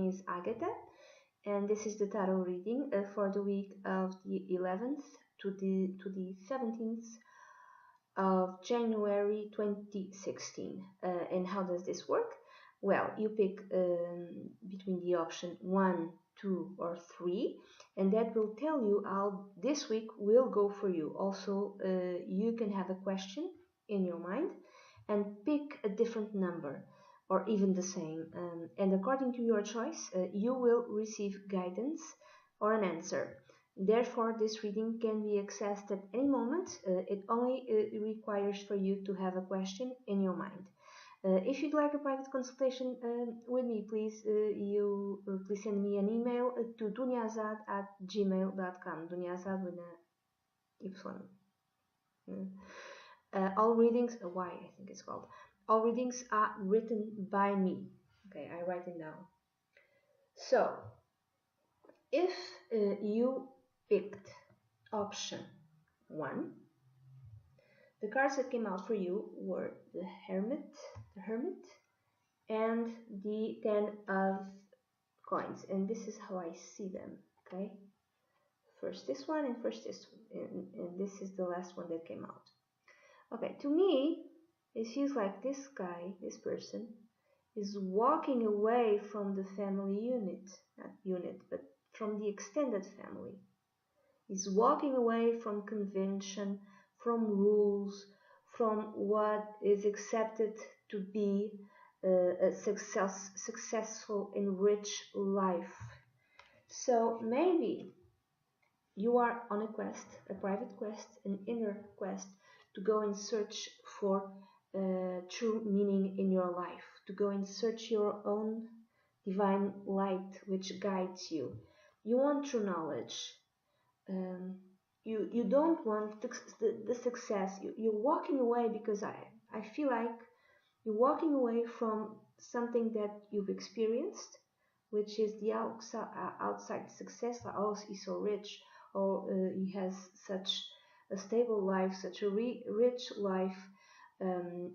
is Agatha, and this is the tarot reading for the week of the 11th to the 17th of January 2016. And how does this work? Well, you pick between the option 1, 2, or 3, and that will tell you how this week will go for you. Also, you can have a question in your mind and pick a different number or even the same, and according to your choice you will receive guidance or an answer. Therefore, this reading can be accessed at any moment. It only requires for you to have a question in your mind. If you'd like a private consultation with me, please please send me an email to duniazad@gmail.com. Duniazad with a Y. All readings, Y I think it's called. All readings are written by me. Okay, I write it down. So, if you picked option 1, the cards that came out for you were the Hermit, and the 10 of coins, and this is how I see them. Okay, first this one and first this one, and this is the last one that came out. Okay, to me, it feels like this guy, this person, is walking away from the family unit, not unit, but from the extended family. He's walking away from convention, from rules, from what is accepted to be a successful and rich life. So maybe you are on a quest, a private quest, an inner quest, to go and search for true meaning in your life, to go and search your own divine light which guides you. You want true knowledge. You don't want the success. You're walking away because I feel like you're walking away from something that you've experienced, which is the outside success. Like, oh, he's so rich, or he has such a stable life, such a rich life.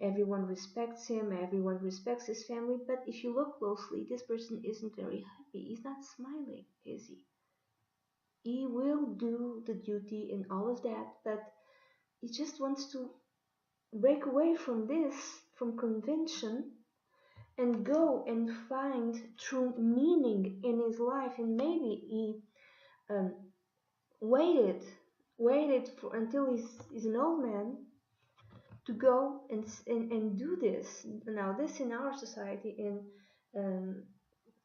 Everyone respects him, everyone respects his family. But if you look closely, this person isn't very happy. He's not smiling, is he? He will do the duty and all of that, but he just wants to break away from this, from convention, and go and find true meaning in his life. And maybe he waited until he's an old man to go and do this. Now, this in our society, in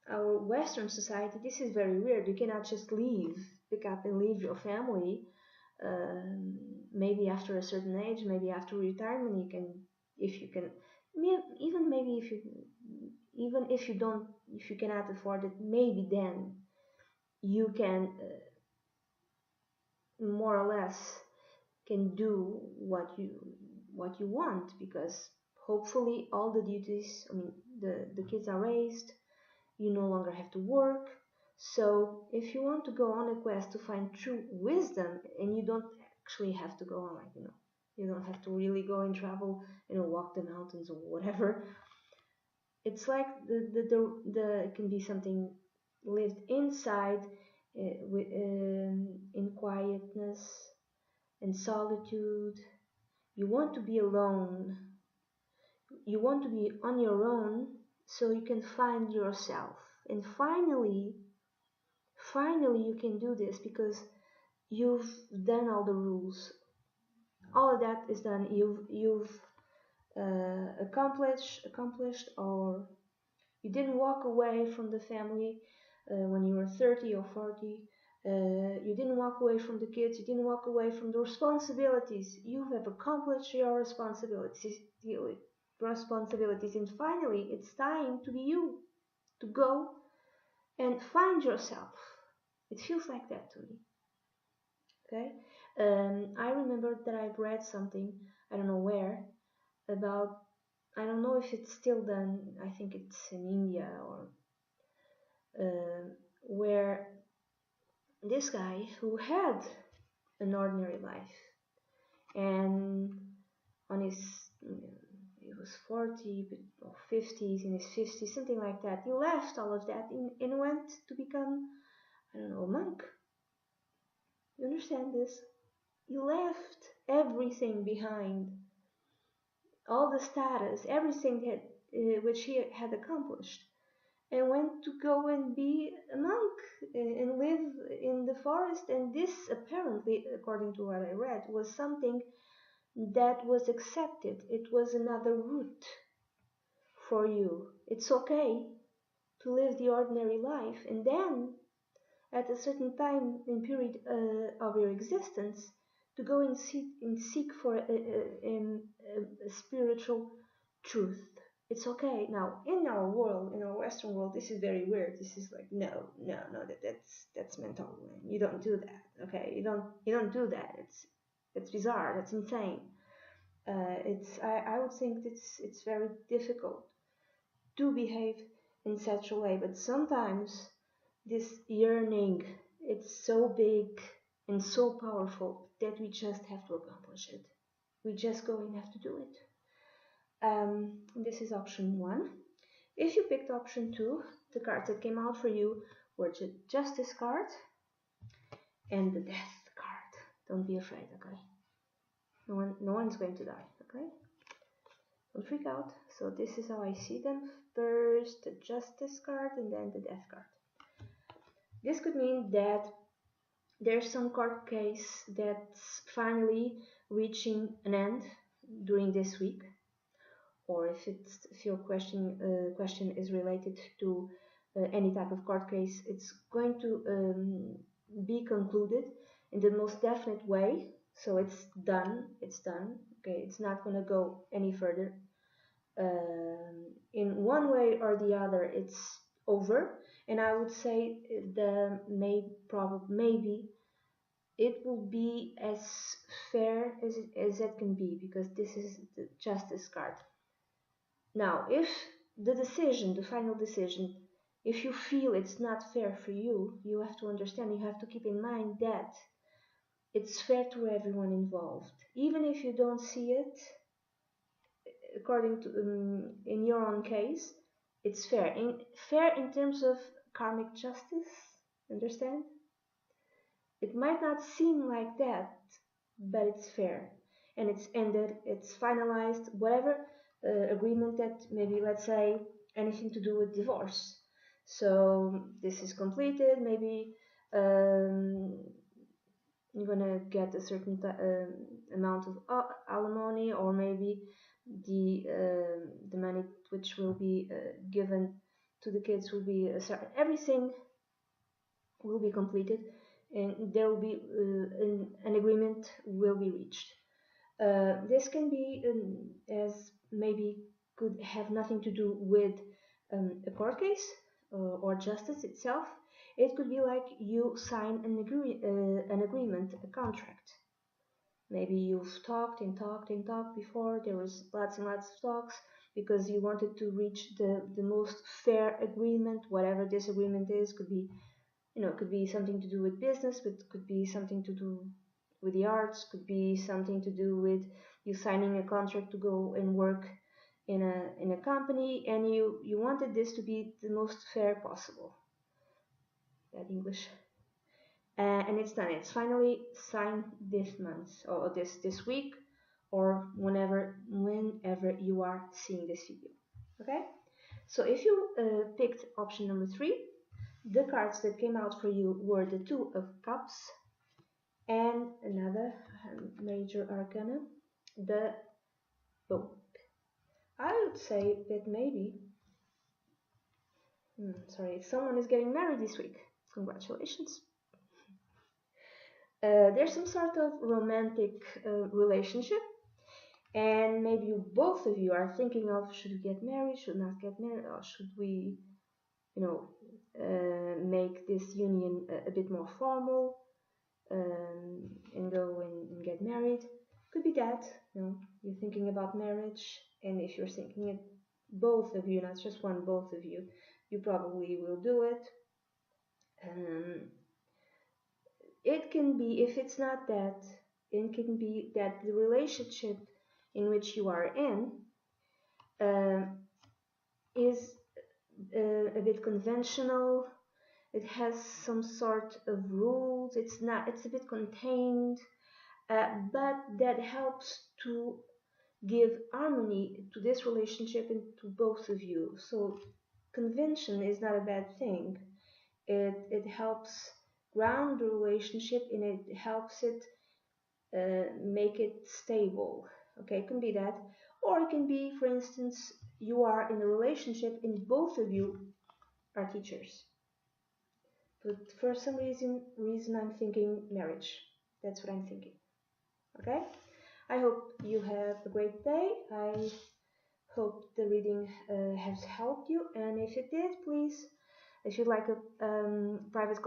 our Western society, this is very weird. You cannot just pick up and leave your family. Maybe after a certain age, maybe after retirement, you can, if you can, even maybe if you cannot afford it, maybe then you can more or less can do what you want, because hopefully all the duties, I mean, the kids are raised, you no longer have to work. So if you want to go on a quest to find true wisdom, and you don't actually have to go on, like, you don't have to really go and travel, walk the mountains or whatever. It's like it can be something lived inside, in quietness and solitude. You want to be alone. You want to be on your own so you can find yourself. And finally you can do this because you've done all the rules. All of that is done. You've accomplished, or you didn't walk away from the family when you were 30 or 40. You didn't walk away from the kids. You didn't walk away from the responsibilities. You have accomplished your responsibilities, and finally it's time to be you, to go and find yourself. It feels like that to me. Okay, I remember that I've read something, I don't know where, about, I don't know if it's still done, I think it's in India, or where this guy who had an ordinary life, and on his was 40 or 50s, in his 50s, something like that. He left all of that and went to become, I don't know, a monk. You understand this? He left everything behind, all the status, everything that which he had accomplished, and went to go and be a monk and live in the forest. And this, apparently, according to what I read, was something that was accepted. It was another route for you. It's okay to live the ordinary life, and then at a certain time and period of your existence, to go and seek for a spiritual truth. It's okay. Now, in our world, in our Western world, this is very weird. This is like, no, that's mental, man. You don't do that. Okay, you don't do that. It's bizarre. That's insane. I would think it's very difficult to behave in such a way, but sometimes this yearning, it's so big and so powerful that we just have to accomplish it. We just go and have to do it. This is option 1. If you picked option 2, the cards that came out for you were the Justice card and the Death card. Don't be afraid, okay? No one's going to die, okay? Don't freak out. So this is how I see them. First the Justice card and then the Death card. This could mean that there's some court case that's finally reaching an end during this week, or if your question is related to any type of court case, it's going to be concluded in the most definite way. So it's done. Okay, it's not going to go any further. In one way or the other, it's over. And I would say maybe it will be as fair as it can be, because this is the Justice card. Now, if the final decision, if you feel it's not fair for you, you have to understand, you have to keep in mind that it's fair to everyone involved. Even if you don't see it, according to in your own case, it's fair. Fair in terms of karmic justice, understand? It might not seem like that, but it's fair. And it's ended, it's finalized, whatever agreement that, maybe, let's say, anything to do with divorce. So this is completed, maybe you're gonna get a certain amount of alimony, or maybe the money which will be given to the kids will be everything will be completed, and there will be an agreement will be reached. This can be as maybe could have nothing to do with a court case or justice itself. It could be like you sign an agreement, a contract. Maybe you've talked before. There was lots and lots of talks because you wanted to reach the most fair agreement, whatever this agreement is. Could be, could be something to do with business, but could be something to do with the arts, could be something to do with you signing a contract to go and work in a company, and you wanted this to be the most fair possible. Bad English. And it's done. It's finally signed this month, or this week, or whenever you are seeing this video. Okay. So if you picked option number 3, the cards that came out for you were the Two of Cups and another major arcana, the Pope. I would say that maybe, someone is getting married this week. Congratulations. There's some sort of romantic relationship, and maybe both of you are thinking of, should we get married, should not get married, or should we, make this union a bit more formal and go and get married. Could be that, you're thinking about marriage, and if you're thinking it, both of you, not just one, both of you, you probably will do it. It can be, if it's not that, it can be that the relationship in which you are in is a bit conventional. It has some sort of rules. It's a bit contained, but that helps to give harmony to this relationship and to both of you. So convention is not a bad thing. It helps ground the relationship and it helps it make it stable. Okay, it can be that, or it can be, for instance, you are in a relationship and both of you are teachers. But for some reason I'm thinking marriage. That's what I'm thinking. Okay? I hope you have a great day. I hope the reading has helped you, and if it did, please, if you'd like a private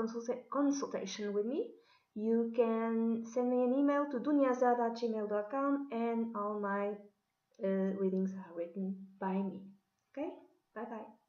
consultation with me, you can send me an email to dunyaazad@gmail.com, and all my readings are written by me. Okay? Bye bye.